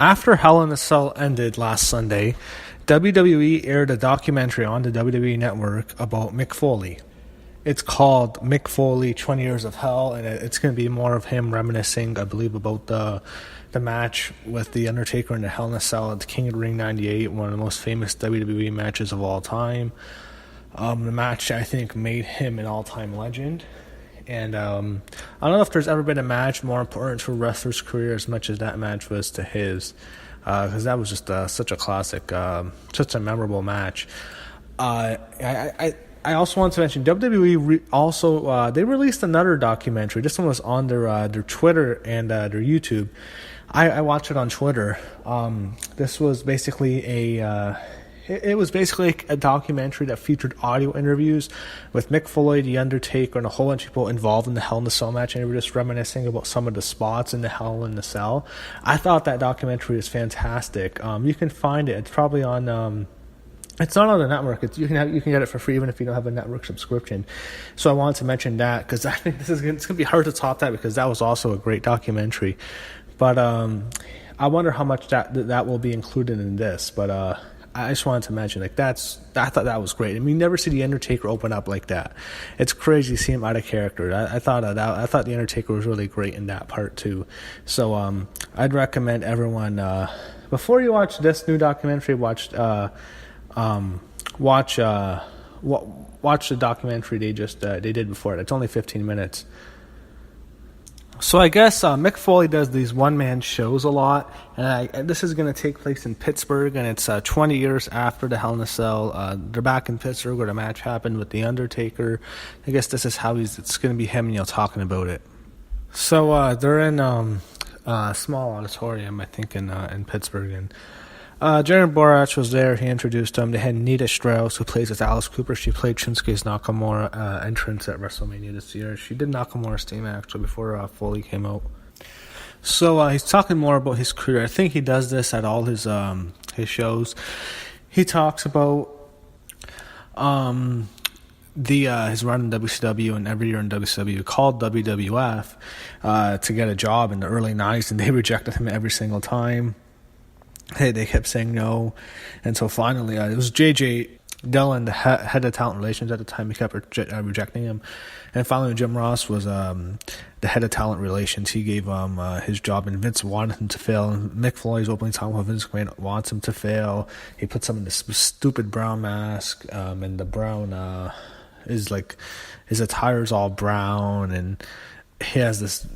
After Hell in a Cell ended last Sunday, WWE aired a documentary on the WWE Network about Mick Foley. It's called Mick Foley, 20 Years of Hell, and it's going to be more of him reminiscing, I believe, about the match with The Undertaker in the Hell in a Cell at the King of the Ring 98, one of the most famous WWE matches of all time. The match, I think, made him an all-time legend. And I don't know if there's ever been a match more important to a wrestler's career as much as that match was to his, because that was just such a classic, such a memorable match. I also want to mention WWE they released another documentary. This one was on their Twitter and their YouTube. I watched it on Twitter. This was basically It was basically a documentary that featured audio interviews with Mick Foley, The Undertaker, and a whole bunch of people involved in the Hell in a Cell match, and they were just reminiscing about some of the spots in the Hell in a Cell. I thought that documentary is fantastic. You can find it. It's probably on. It's not on the network. You can get it for free even if you don't have a network subscription. So I wanted to mention that because I think it's going to be hard to top that because that was also a great documentary. But I wonder how much that will be included in this. But I just wanted to mention, I thought that was great. I mean, you never see The Undertaker open up like that. It's crazy to see him out of character. I thought The Undertaker was really great in that part too. So I'd recommend everyone, before you watch this new documentary, watch the documentary they did before it. It's only 15 minutes. So I guess Mick Foley does these one-man shows a lot, and this is going to take place in Pittsburgh, and it's 20 years after the Hell in a Cell. They're back in Pittsburgh where the match happened with The Undertaker. I guess this is how it's going to be him, talking about it. So they're in a small auditorium, I think, in Pittsburgh, and Jared Borach was there. He introduced them. They had Nita Strauss, who plays with Alice Cooper. She played Shinsuke's Nakamura entrance at WrestleMania this year. She did Nakamura's theme, actually, before Foley came out. So he's talking more about his career. I think he does this at all his shows. He talks about his run in WCW and every year in WCW, called WWF, to get a job in the early 90s, and they rejected him every single time. They kept saying no, and so finally it was J.J. Dillon, the head of talent relations at the time. He kept rejecting him, and finally when Jim Ross was the head of talent relations, he gave him his job, and Vince wanted him to fail. And Mick Foley's opening time with Vince McMahon wants him to fail. He puts him in this stupid brown mask, and the brown his attire's all brown, and he has this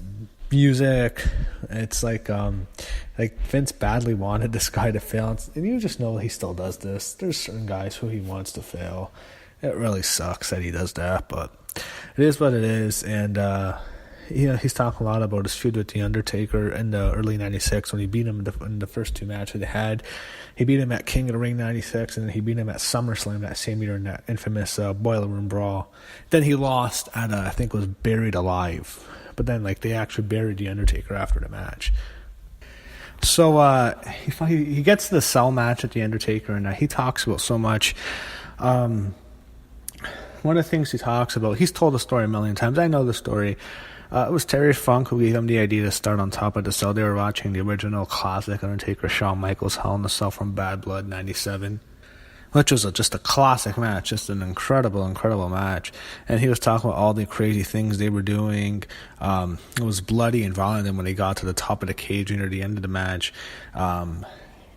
music. It's like Vince badly wanted this guy to fail, and you just know he still does this. There's certain guys who he wants to fail. It really sucks that he does that, but it is what it is. And he's talking a lot about his feud with The Undertaker in the early 96 when he beat him in the first two matches they had. He beat him at King of the Ring 96, and then he beat him at SummerSlam that same year in that infamous Boiler Room Brawl. Then he lost at I think it was Buried Alive. But then, they actually buried The Undertaker after the match. So he gets to the Cell match at The Undertaker, and he talks about so much. One of the things he talks about, he's told the story a million times. I know the story. It was Terry Funk who gave him the idea to start on top of the Cell. They were watching the original classic Undertaker Shawn Michaels Hell in a Cell from Bad Blood 97. Which was just a classic match, just an incredible, incredible match. And he was talking about all the crazy things they were doing. It was bloody and violent, and when they got to the top of the cage near the end of the match,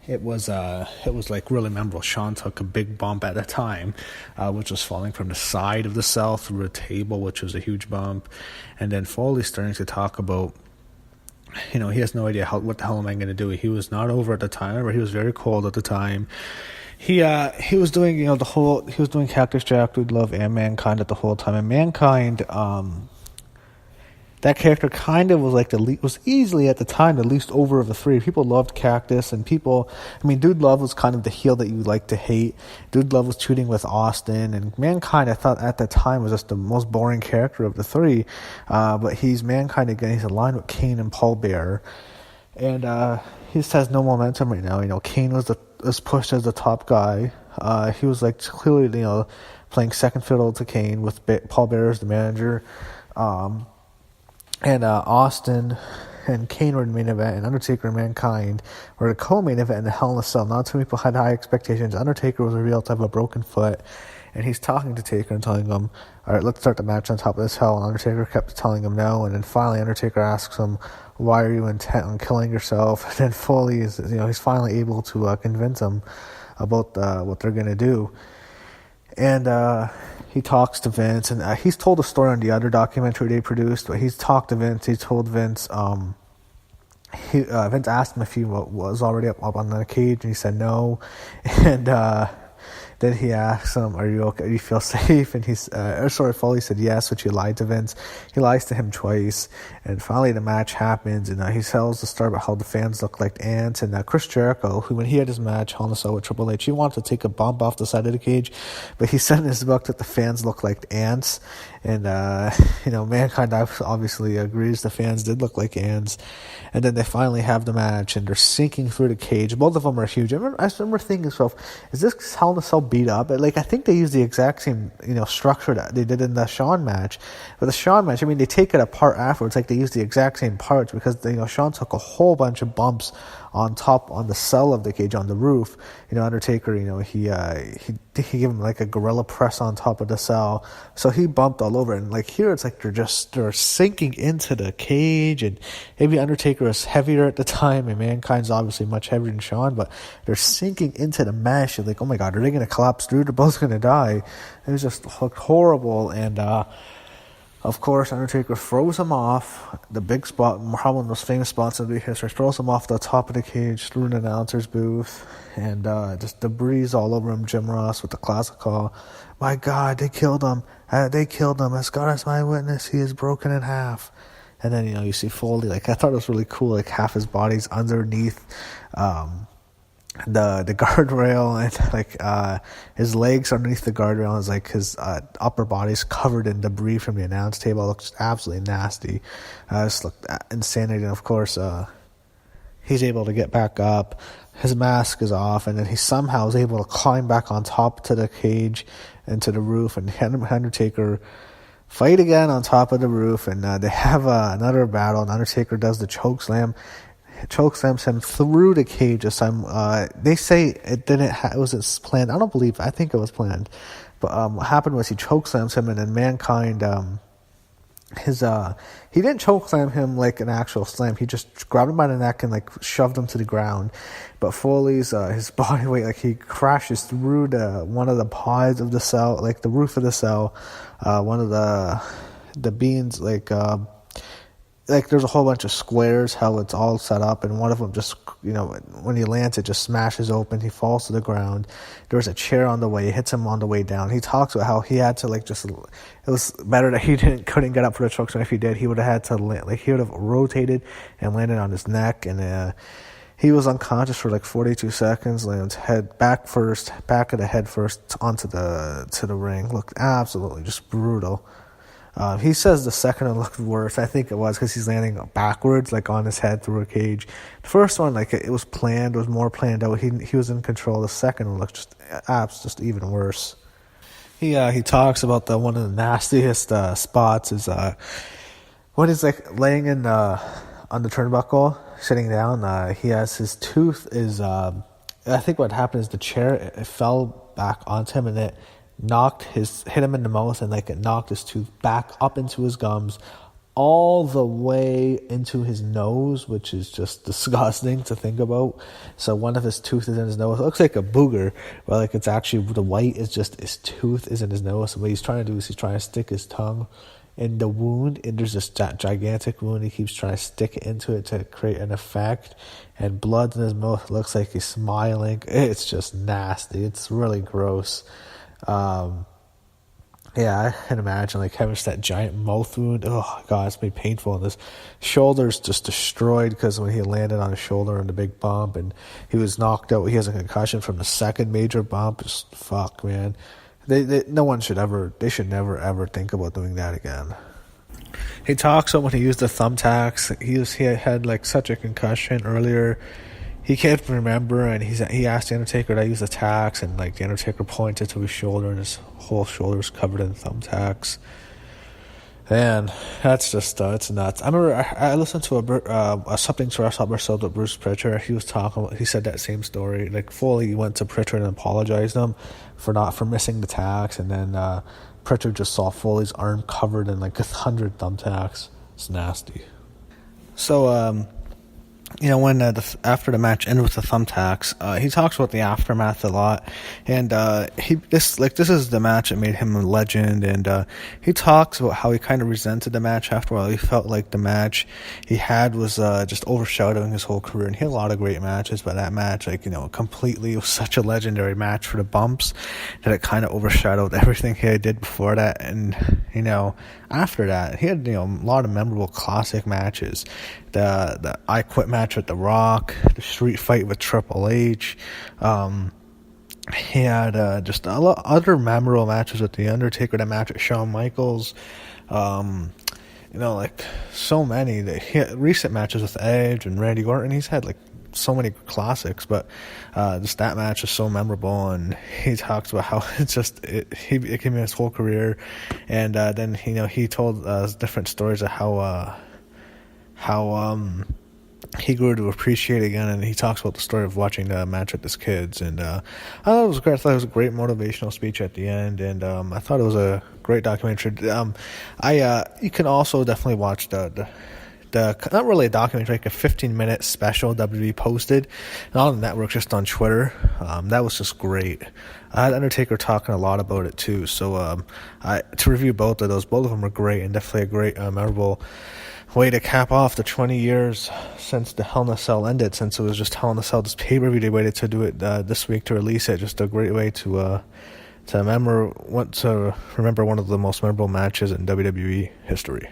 it was really memorable. Shawn took a big bump at the time, which was falling from the side of the cell through a table, which was a huge bump. And then Foley's starting to talk about, he has no idea what the hell am I going to do. He was not over at the time. Remember, he was very cold at the time. He was doing he was doing Cactus Jack, Dude Love, and Mankind at the whole time. And Mankind, that character kind of was was easily at the time the least over of the three. People loved Cactus, and Dude Love was kind of the heel that you like to hate. Dude Love was cheating with Austin, and Mankind, I thought at the time was just the most boring character of the three. But he's Mankind again. He's aligned with Kane and Paul Bearer, and he just has no momentum right now. Kane was pushed as the top guy. He was clearly playing second fiddle to Kane with Paul Bearer as the manager. And Austin and Kane were in the main event, and Undertaker and Mankind were the co-main event in the Hell in a Cell. Not too many people had high expectations. Undertaker was revealed to have a broken foot, and he's talking to Taker and telling him, all right, let's start the match on top of this hell. And Undertaker kept telling him no, and then finally Undertaker asks him, why are you intent on killing yourself? And then Foley is, he's finally able to convince him about what they're going to do. And he talks to Vince, and he's told a story on the other documentary they produced, but he's talked to Vince. He told Vince, Vince asked him if he was already up on the cage, and he said no. And then he asks him, are you okay? Do you feel safe? And Foley said yes, which he lied to Vince. He lies to him twice. And finally the match happens, and he tells the story about how the fans look like ants. And Chris Jericho, who when he had his match, Hell in a Cell with Triple H, he wanted to take a bump off the side of the cage, but he said in his book that the fans look like ants. And, Mankind obviously agrees the fans did look like ants. And then they finally have the match, and they're sinking through the cage. Both of them are huge. I remember thinking to myself, is this Hell in a Cell beat up? I think they use the exact same, structure that they did in the Shawn match. But the Shawn match, they take it apart afterwards. Like, they use the exact same parts because, Shawn took a whole bunch of bumps on the cell of the cage, on the roof. Undertaker, he gave him like a gorilla press on top of the cell. So he bumped all over. And like here, it's like they're sinking into the cage. And maybe Undertaker is heavier at the time, and Mankind's obviously much heavier than Shawn, but they're sinking into the mesh. You're like, oh my God, are they going to collapse through? They're both going to die. It was just looked horrible. And, of course, Undertaker throws him off the big spot, probably one of the most famous spots in the history. Throws him off the top of the cage through an announcer's booth, and just debris all over him. Jim Ross with the classic call, "My God, they killed him! They killed him! As God is my witness, he is broken in half." And then you see Foley. Like, I thought it was really cool. Like, half his body's underneath the guardrail, and like his legs underneath the guardrail, is like his upper body's covered in debris from the announce table. It looks absolutely nasty. Just looked insanity. And of course he's able to get back up, his mask is off, and then he somehow is able to climb back on top to the cage and to the roof, and Undertaker fight again on top of the roof, and they have another battle, and Undertaker does the chokeslams him through the cage this time. They say it didn't. It was planned. I think it was planned. But what happened was he chokeslams him, and then Mankind, he didn't chokeslam him like an actual slam. He just grabbed him by the neck and like shoved him to the ground. But Foley's his body weight, like, he crashes through one of the pods of the cell, like the roof of the cell, one of the beams, like there's a whole bunch of squares, how it's all set up, and one of them just, when he lands, it just smashes open. He falls to the ground. There's a chair on the way. It hits him on the way down. He talks about how he had to it was better that he couldn't get up for the choke, so if he did, he would have had to, he would have rotated and landed on his neck, and he was unconscious for like 42 seconds, lands head back of the head first onto the ring. Looked absolutely just brutal. He says the second one looked worse. I think it was because he's landing backwards, like on his head through a cage. The first one, like, it was planned, it was more planned out. He was in control. The second one looked just even worse. He talks about one of the nastiest spots is when he's like laying on the turnbuckle, sitting down. He has his tooth is. I think what happened is the chair it fell back onto him, and it hit him in the mouth, and like it knocked his tooth back up into his gums, all the way into his nose, which is just disgusting to think about. So one of his tooth is in his nose. It looks like a booger, but like it's actually the white is just his tooth is in his nose. So what he's trying to do is he's trying to stick his tongue in the wound, and there's this gigantic wound. He keeps trying to stick it into it to create an effect, and blood in his mouth. It looks like he's smiling. It's just nasty. It's really gross. I can imagine like having that giant mouth wound. Oh God, it's made painful. And his shoulder's just destroyed because when he landed on his shoulder in the big bump, and he was knocked out. He has a concussion from the second major bump. Just fuck, man. No one should ever. They should never ever think about doing that again. He talks about when he used the thumbtacks. He had like such a concussion earlier. He can't remember, and he asked the Undertaker to use the tacks, and like the Undertaker pointed to his shoulder, and his whole shoulder was covered in thumbtacks. And that's just it's nuts. I remember I listened to a Something to Wrestle episode with Bruce Pritchard. He was talking. He said that same story. Like Foley went to Pritchard and apologized him for missing the tacks, and then Pritchard just saw Foley's arm covered in like 100 thumbtacks. It's nasty. So when after the match ended with the thumbtacks, he talks about the aftermath a lot, and this is the match that made him a legend, and he talks about how he kind of resented the match after a while. He felt like the match he had was just overshadowing his whole career, and he had a lot of great matches, but that match, completely was such a legendary match for the bumps that it kind of overshadowed everything he did before that, and after that, he had a lot of memorable classic matches. The I Quit match with The Rock, the street fight with Triple H. He had just a lot other memorable matches with The Undertaker, the match with Shawn Michaels. So many. He had recent matches with Edge and Randy Orton. He's had so many classics, but just that match is so memorable, and he talks about how it came in his whole career, and then he told different stories of how he grew to appreciate it again, and he talks about the story of watching the match with his kids, and I thought it was great. I thought it was a great motivational speech at the end, and I thought it was a great documentary. You can also definitely watch the not really a documentary, like a 15-minute special WWE posted, and on the network, just on Twitter. That was just great. I had Undertaker talking a lot about it too, so to review both of them were great, and definitely a great, memorable way to cap off the 20 years since the Hell in a Cell ended, since it was just Hell in a Cell, this pay-per-view. They waited to do it this week to release it. Just a great way to remember one of the most memorable matches in WWE history.